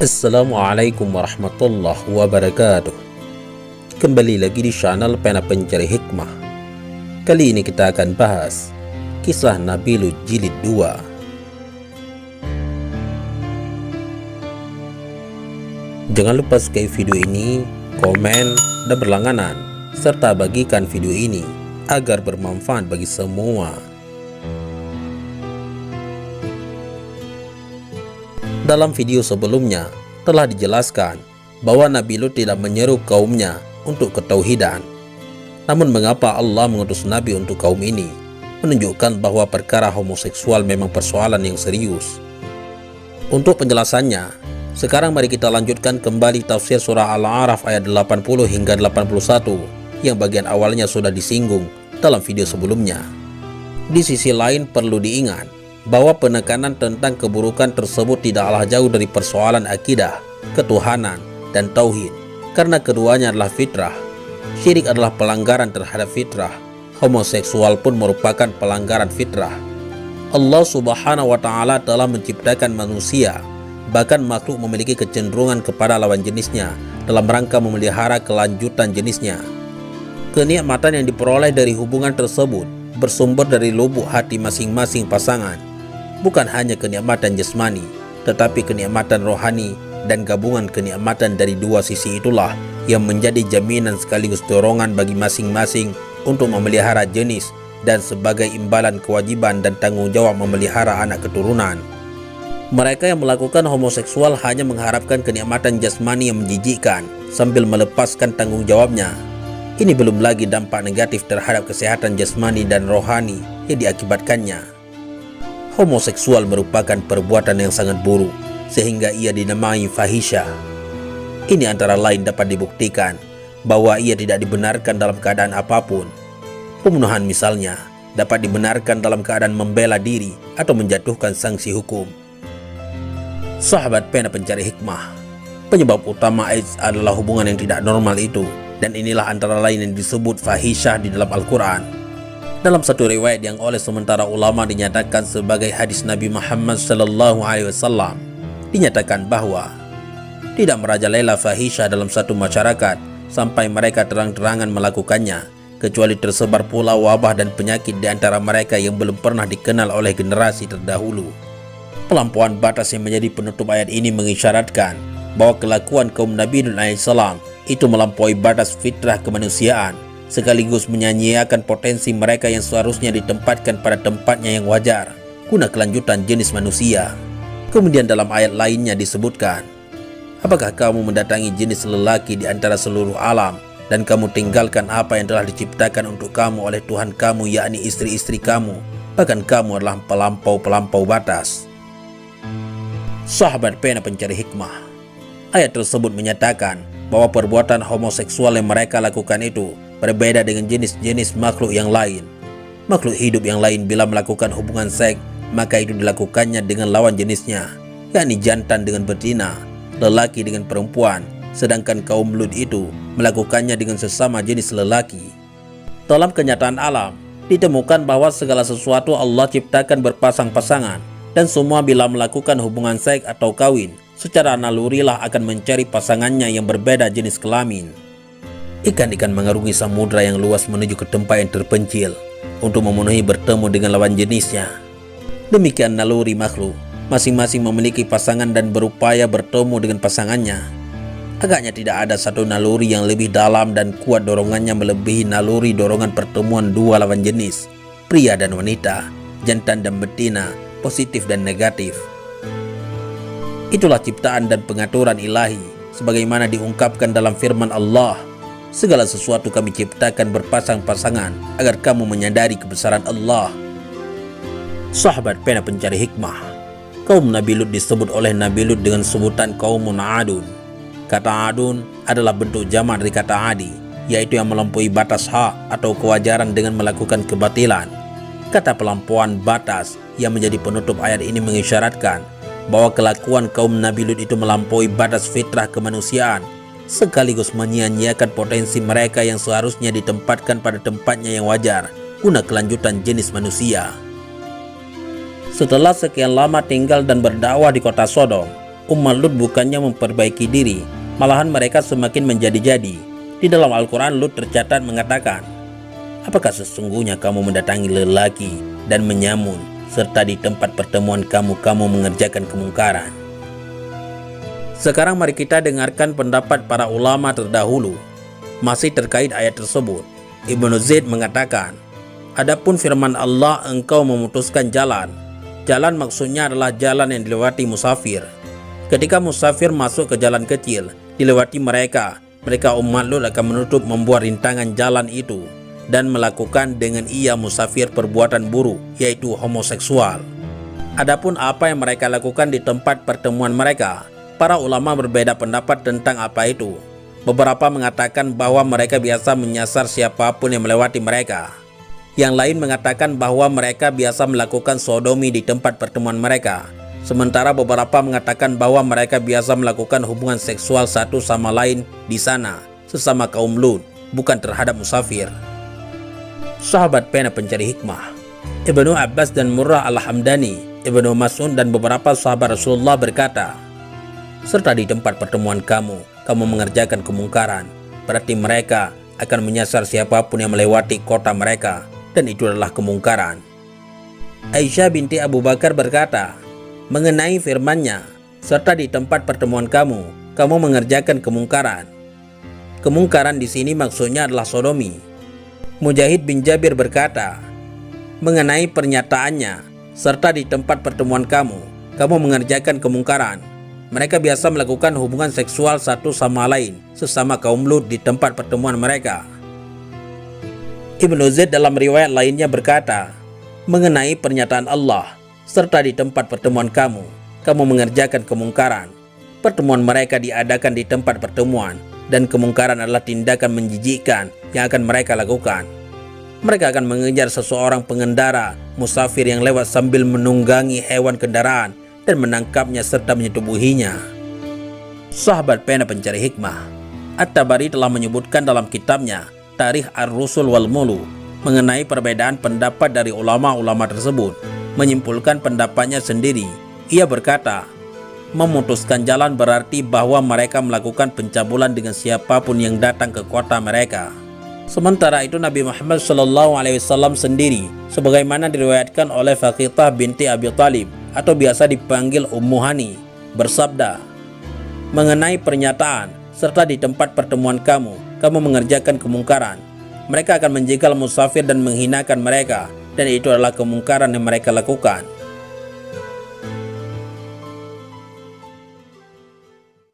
Assalamualaikum warahmatullahi wabarakatuh. Kembali lagi di channel Pena Pencari Hikmah. Kali ini kita akan bahas kisah Nabi Lut jilid 2. Jangan lupa subscribe video ini, komen, dan berlangganan, serta bagikan video ini agar bermanfaat bagi semua. Dalam video sebelumnya telah dijelaskan bahwa Nabi Lut tidak menyeru kaumnya untuk ketauhidan. Namun mengapa Allah mengutus Nabi untuk kaum ini? Menunjukkan bahwa perkara homoseksual memang persoalan yang serius. Untuk penjelasannya, sekarang mari kita lanjutkan kembali tafsir surah Al-A'raf ayat 80 hingga 81 yang bagian awalnya sudah disinggung dalam video sebelumnya. Di sisi lain perlu diingat bahwa penekanan tentang keburukan tersebut tidaklah jauh dari persoalan akidah, ketuhanan, dan tauhid, karena keduanya adalah fitrah. Syirik adalah pelanggaran terhadap fitrah, homoseksual pun merupakan pelanggaran fitrah. Allah Subhanahu wa Ta'ala telah menciptakan manusia, bahkan makhluk memiliki kecenderungan kepada lawan jenisnya dalam rangka memelihara kelanjutan jenisnya. Kenikmatan yang diperoleh dari hubungan tersebut bersumber dari lubuk hati masing-masing pasangan. Bukan hanya kenikmatan jasmani, tetapi kenikmatan rohani dan gabungan kenikmatan dari dua sisi itulah yang menjadi jaminan sekaligus dorongan bagi masing-masing untuk memelihara jenis dan sebagai imbalan kewajiban dan tanggung jawab memelihara anak keturunan. Mereka yang melakukan homoseksual hanya mengharapkan kenikmatan jasmani yang menjijikkan sambil melepaskan tanggung jawabnya. Ini belum lagi dampak negatif terhadap kesehatan jasmani dan rohani yang diakibatkannya. Homoseksual merupakan perbuatan yang sangat buruk, sehingga ia dinamai fahisha. Ini antara lain dapat dibuktikan bahwa ia tidak dibenarkan dalam keadaan apapun. Pembunuhan misalnya dapat dibenarkan dalam keadaan membela diri atau menjatuhkan sanksi hukum. Sahabat Pena Pencari Hikmah, penyebab utama AIDS adalah hubungan yang tidak normal itu, dan inilah antara lain yang disebut fahisyah di dalam Al-Quran. Dalam satu riwayat yang oleh sementara ulama dinyatakan sebagai hadis Nabi Muhammad SAW, dinyatakan bahwa tidak merajalela fahisyah dalam satu masyarakat sampai mereka terang-terangan melakukannya, kecuali tersebar pula wabah dan penyakit di antara mereka yang belum pernah dikenal oleh generasi terdahulu. Pelampauan batas yang menjadi penutup ayat ini mengisyaratkan bahwa kelakuan kaum Nabi Lut alaihissalam itu melampaui batas fitrah kemanusiaan, sekaligus menyanyiakan potensi mereka yang seharusnya ditempatkan pada tempatnya yang wajar guna kelanjutan jenis manusia. Kemudian dalam ayat lainnya disebutkan, apakah kamu mendatangi jenis lelaki di antara seluruh alam dan kamu tinggalkan apa yang telah diciptakan untuk kamu oleh Tuhan kamu, yakni istri-istri kamu, bahkan kamu adalah pelampau-pelampau batas. Sahabat Pena Pencari Hikmah, ayat tersebut menyatakan bahwa perbuatan homoseksual yang mereka lakukan itu berbeda dengan jenis-jenis makhluk yang lain. Makhluk hidup yang lain bila melakukan hubungan seks, maka itu dilakukannya dengan lawan jenisnya, yakni jantan dengan betina, lelaki dengan perempuan, sedangkan kaum Lut itu melakukannya dengan sesama jenis lelaki. Dalam kenyataan alam, ditemukan bahwa segala sesuatu Allah ciptakan berpasang-pasangan, dan semua bila melakukan hubungan seks atau kawin, secara nalurilah akan mencari pasangannya yang berbeda jenis kelamin. Ikan-ikan mengarungi samudra yang luas menuju ke tempat yang terpencil untuk memenuhi bertemu dengan lawan jenisnya. Demikian naluri makhluk, masing-masing memiliki pasangan dan berupaya bertemu dengan pasangannya. Agaknya tidak ada satu naluri yang lebih dalam dan kuat dorongannya melebihi naluri dorongan pertemuan dua lawan jenis, pria dan wanita, jantan dan betina, positif dan negatif. Itulah ciptaan dan pengaturan ilahi, sebagaimana diungkapkan dalam firman Allah, segala sesuatu kami ciptakan berpasang-pasangan agar kamu menyadari kebesaran Allah. Sahabat Pena Pencari Hikmah, kaum Nabi Lut disebut oleh Nabi Lut dengan sebutan kaum Adun. Kata Adun adalah bentuk jamak dari kata adi, yaitu yang melampaui batas hak atau kewajaran dengan melakukan kebatilan. Kata pelampauan batas yang menjadi penutup ayat ini mengisyaratkan bahwa kelakuan kaum Nabi Lut itu melampaui batas fitrah kemanusiaan, sekaligus menyia-nyiakan potensi mereka yang seharusnya ditempatkan pada tempatnya yang wajar guna kelanjutan jenis manusia. Setelah sekian lama tinggal dan berdakwah di kota Sodom, umat Lut bukannya memperbaiki diri, malahan mereka semakin menjadi-jadi. Di dalam Al-Quran, Lut tercatat mengatakan, "Apakah sesungguhnya kamu mendatangi lelaki dan menyamun, serta di tempat pertemuan kamu mengerjakan kemungkaran?" Sekarang mari kita dengarkan pendapat para ulama terdahulu masih terkait ayat tersebut. Ibnu Zaid mengatakan, adapun firman Allah, engkau memutuskan jalan. Jalan maksudnya adalah jalan yang dilewati musafir. Ketika musafir masuk ke jalan kecil, dilewati mereka umat Lut akan menutup membuat rintangan jalan itu dan melakukan dengan ia musafir perbuatan buruk, yaitu homoseksual. Adapun apa yang mereka lakukan di tempat pertemuan mereka, para ulama berbeda pendapat tentang apa itu. Beberapa mengatakan bahwa mereka biasa menyasar siapapun yang melewati mereka. Yang lain mengatakan bahwa mereka biasa melakukan sodomi di tempat pertemuan mereka. Sementara beberapa mengatakan bahwa mereka biasa melakukan hubungan seksual satu sama lain di sana, sesama kaum Lut, bukan terhadap musafir. Sahabat pena pencari hikmah, Ibnu Abbas dan Murrah Al-Hamdani, Ibnu Mas'ud dan beberapa sahabat Rasulullah berkata, serta di tempat pertemuan kamu mengerjakan kemungkaran, berarti mereka akan menyasar siapapun yang melewati kota mereka, dan itu adalah kemungkaran. Aisyah binti Abu Bakar berkata, mengenai firman-Nya, serta di tempat pertemuan kamu mengerjakan kemungkaran. Kemungkaran di sini maksudnya adalah sodomi. Mujahid bin Jabir berkata, mengenai pernyataannya, serta di tempat pertemuan kamu mengerjakan kemungkaran. Mereka biasa melakukan hubungan seksual satu sama lain, sesama kaum Lut di tempat pertemuan mereka. Ibnu Zaid dalam riwayat lainnya berkata, mengenai pernyataan Allah, serta di tempat pertemuan kamu mengerjakan kemungkaran. Pertemuan mereka diadakan di tempat pertemuan, dan kemungkaran adalah tindakan menjijikkan yang akan mereka lakukan. Mereka akan mengejar seseorang pengendara musafir yang lewat sambil menunggangi hewan kendaraan dan menangkapnya serta menyetubuhinya. Sahabat pena pencari hikmah, At-Tabari telah menyebutkan dalam kitabnya Tarikh Ar-Rusul wal Mulu mengenai perbedaan pendapat dari ulama-ulama tersebut. Menyimpulkan pendapatnya sendiri, ia berkata, memutuskan jalan berarti bahwa mereka melakukan pencabulan dengan siapapun yang datang ke kota mereka. Sementara itu Nabi Muhammad SAW sendiri, sebagaimana diriwayatkan oleh Faqidah binti Abi Thalib atau biasa dipanggil Ummu Hani, bersabda, mengenai pernyataan, serta di tempat pertemuan kamu mengerjakan kemungkaran. Mereka akan menjegal musafir dan menghinakan mereka, dan itu adalah kemungkaran yang mereka lakukan.